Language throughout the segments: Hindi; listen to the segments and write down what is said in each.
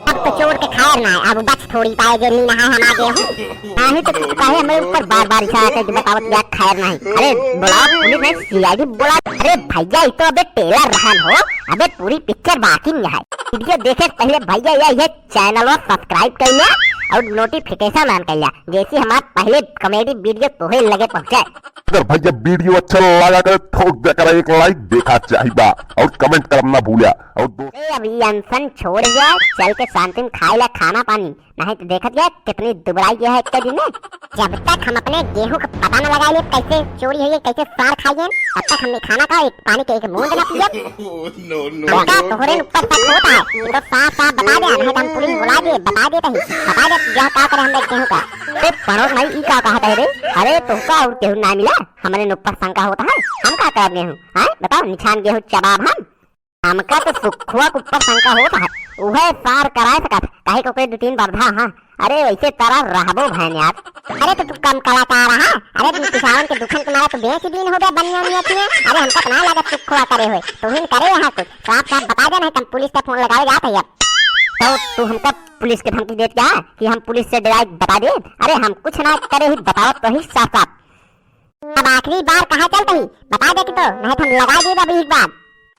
अब तो चोर के खैर ना है, अब बच थोड़ी पाए जे नहीं नहा हम आगे हूँ नहीं तो कहे हमें ऊपर बार बार इशारा करके बतावत क्या खैर नहीं। अरे बुलाओ पुलिस ने, सीआईडी बुला। अरे भैया तो अबे टेलर रहन हो, अबे पूरी पिक्चर बाकी में है। वीडियो देखे पहले भैया ये चैनल सब्सक्राइब कर लिया और नोटिफिकेशन ऑन कर लिया, जैसे हमारा पहले कॉमेडी वीडियो तोहे लगे पहुंचे। अगर भैया वीडियो अच्छा लगा कर ठोक देकर एक लाइक देखा चाहिए और कमेंट करना भूलिया। और अभी अनशन छोड़ गया, चल के शांति में खाए ला खाना पानी, नहीं तो देखत गया कितनी दुबराई है एक दिन में। जब तक हम अपने गेहूं का पता न लगाए कैसे चोरी है कैसे सार खाइए, तब तक हमने खाना का एक पानी के एक बूंद न पिए। तोहरे ऊपर तक होता है तो साफ साफ बता दे, नहीं तो हम पुलिस बुला दे, बता देता ही बता दे क्या का करे हम गेहूं का। तो पड़ोस भाई ई का कहता है रे, अरे तुमका और गेहूं ना मिला, हमारे ऊपर शंका होता है, हम का कर गेहूं है बताओ, निछान गेहूं चबाब हमका तो सुखुआ के ऊपर शंका होता है, उहे सार कराए सकत काहे को कोई 2-3 बार धा। हां अरे वैसे तारा रहबो भैन यार। अरे तो तू कम कलाकार रहा, अरे तू किसान के दुखन तुम्हारा तो 20 दिन हो गया बनिया निया थी। अरे हमका तो ना लगा सुखुआ करे हुए, तू ही करे यहां कुछ साफ साफ बता दे, नहीं तुम पुलिस का फोन लगावे जात है। तो तू हमका पुलिस के धमकी देत क्या कि हम पुलिस से डायरेक्ट बता दे? अरे हम कुछ ना करे ही बताओ तो ही साफ साफ। अब आखिरी बार कहा चलते ही बता दे कि तो नहीं तो हम लगा दे अभी एक बार।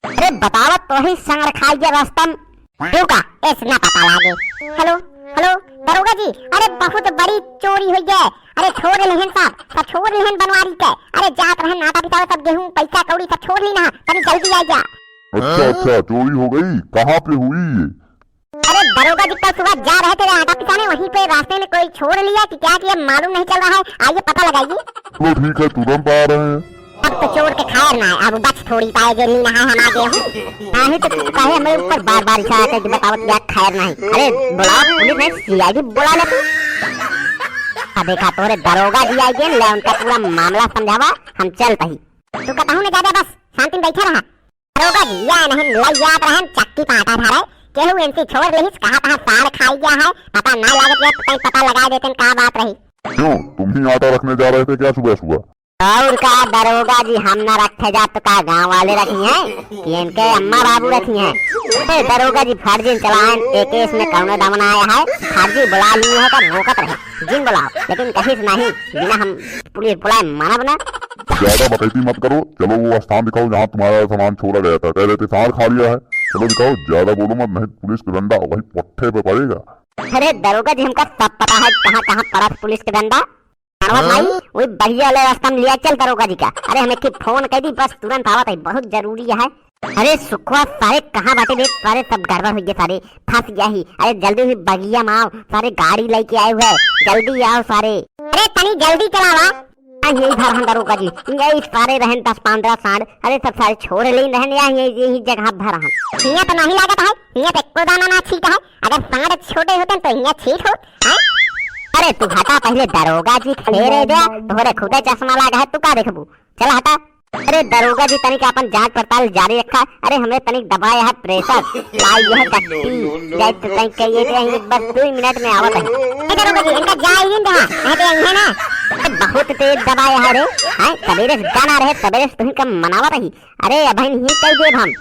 अरे बताओ तो ही संग रखाइए रास्तम क्यों का ऐसे ना पता लागे। हेलो हेलो दरोगा जी, अरे बहुत बड़ी चोरी हुई है। अरे छोड़ लेहन साहब, सब छोड़ लेहन बनवारी के। अरे जात रहन नाता पिता सब गेहूं पैसा कौड़ी सब छोड़ ली ना, तनी जल्दी आ जा। अच्छा चोरी हो गई, कहाँ पे हुई ये? अरे दरोगा जी कल सुबह जा रहे थे आटा पिसाने, वहीं पे रास्ते में कोई छोड़ लिया कि क्या किया मालूम नहीं चल रहा है, आइए पता लगाइए। तो ठीक है तुरंत आ रहे हैं। अब तो चोर के खैर ना है, अब बच थोड़ी पाए जे नहीं नहा हम आगे हूँ नहीं तो कहे हमें ऊपर बार बार इशारा करके बतावत क्या खैर नहीं। अरे बुलाओ पुलिस ने, सीआईडी बुला ले। अब देखा तोरे दरोगा जी आई ले, उनका पूरा मामला समझावा, हम चल पही। तू कहता हूँ ना ज्यादा बस शांति में बैठा रहा। दरोगा जी या नहीं लई जात रहन चक्की पाटा धारे केहू इनसे छोड़ लेहिस, कहा कहा सार खाई गया है, पता ना लागत या कहीं पता लगा देते का बात रही। क्यों तुम ही आटा रखने जा रहे थे क्या सुबह सुबह? और का दरोगा जी हम न रखे जात तो का गांव वाले रखी हैं कि इनके अम्मा बाबू रखी हैं। तो दरोगा जी फर्जी चलाएं एक केस में कौनो दमन आया है, फर्जी बुला लिए है तो रोकत रहे जिन बुलाओ, लेकिन कहीं से नहीं बिना हम पुलिस बुलाए माना बना। ज्यादा बकैती मत करो, चलो वो स्थान दिखाओ जहाँ तुम्हारा सामान छोड़ा गया था, कह रहे थे सार खा लिया है, चलो दिखाओ, ज्यादा बोलो मत नहीं पुलिस का डंडा वही पट्टे पे पड़ेगा। अरे दरोगा जी हमका सब पता है कहाँ कहाँ पड़ा पुलिस के डंडा भाई, वही बढ़िया वाले रास्ता में लिया चल दरोगा जी का। अरे हमें की फोन कर दी बस तुरंत आवत है, बहुत जरूरी है। अरे सुखवा सारे कहाँ बाटे देख, सारे सब गड़बड़ हो गए, सारे फंस गया ही। अरे जल्दी हुई बगिया में आओ, सारे गाड़ी लेके आए हुए, जल्दी आओ सारे। अरे तनी जल्दी चलावा। यही भर दरोगा जी, यही सारे रहन 10-15 सांड, अरे सब सारे छोड़ ले रहन यही जगह भर हम। हिया तो नहीं लागत है, हिया पे एको दाना ना छीटा है, अगर सांड छोटे होते तो हिया छीट हो है। अरे तू हटा पहले दरोगा जी खेरे दे, तोहरे खुदे चश्मा लगा है, तू का देखबू, चल हटा। अरे दरोगा जी तनिक अपन जांच पड़ताल जारी रखा। अरे हमें तनिक दबाया है प्रेशर, लाई यह टट्टी जाइत तनिक कहिए थे बस 2 मिनट में आवत है। ए दरोगा जी इनका जाई दिन जहां नहीं तो यही है ना, बहुत तेज दबाया है रे, हैं सवेरे से गाना रहे सवेरे से तुही का मनावत ही। अरे अब नहीं कह देब हम।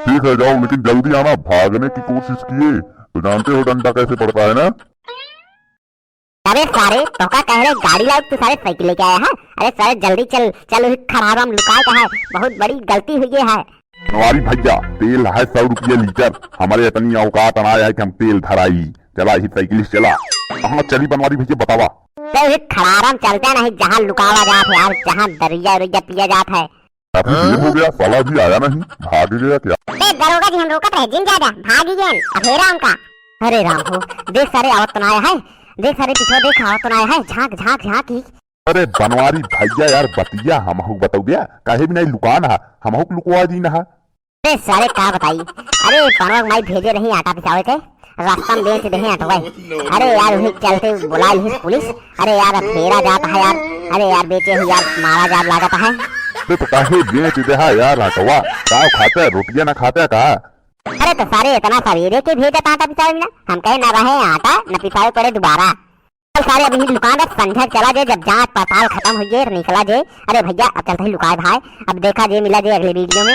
ठीक है जाओ, लेकिन जल्दी आना, भागने की कोशिश किए तो जानते हो डंडा कैसे पड़ता है ना। अरे सारे तो का कह रहे गाड़ी लाओ, तू सारे साइकिल लेके आया है। अरे सारे जल्दी चल चल, खराब हम लुकाए का है, बहुत बड़ी गलती हुई है। हमारी भैया तेल है 100 रुपये लीटर, हमारे इतनी औकात आया है कि हम तेल धराई, चला ही साइकिल चला। कहाँ चली बनवारी भैया बतावा? तो खराराम चलते नहीं जहाँ लुकावा जात है यार, जहाँ दरिया उरिया पिया जात है। हो गया साला भी आया नहीं, भाग गया क्या? दरोगा जी हम रोकत रहे जिन ज्यादा भागी गए अधेरा उनका। अरे राम हो देख सारे आवत तो आया है, देख सारे पीछे देख आवत तो आया है, झांक झांक झांक ही। अरे बनवारी भैया यार बतिया हमहु बताऊ दिया, काहे भी नहीं लुकान है, हमहु लुकवा दी ना। अरे सारे का बताई, अरे बनवा माई भेजे रही आटा पिसावे के, रास्ता में बेच दे हटवाई। अरे यार वही चलते बुला ली पुलिस। अरे यार फेरा जाता है यार, अरे यार बेचे हुई यार मारा जाब लागता है। तो काहे बेच दे यार हटवा, का खाते रोटियां ना खाते का? अरे तो सारे इतना सवेरे के भेजे आटा पिसावे ना, हम कहे ना रहे आटा न पिसावे पड़े दोबारा। तो सारे अभी दुकान है संध्या चला जे, जब जांच पड़ताल खत्म हो जाए निकला जे। अरे भैया अब चलते ही लुकाए भाई, अब देखा जे मिला जे अगले वीडियो में।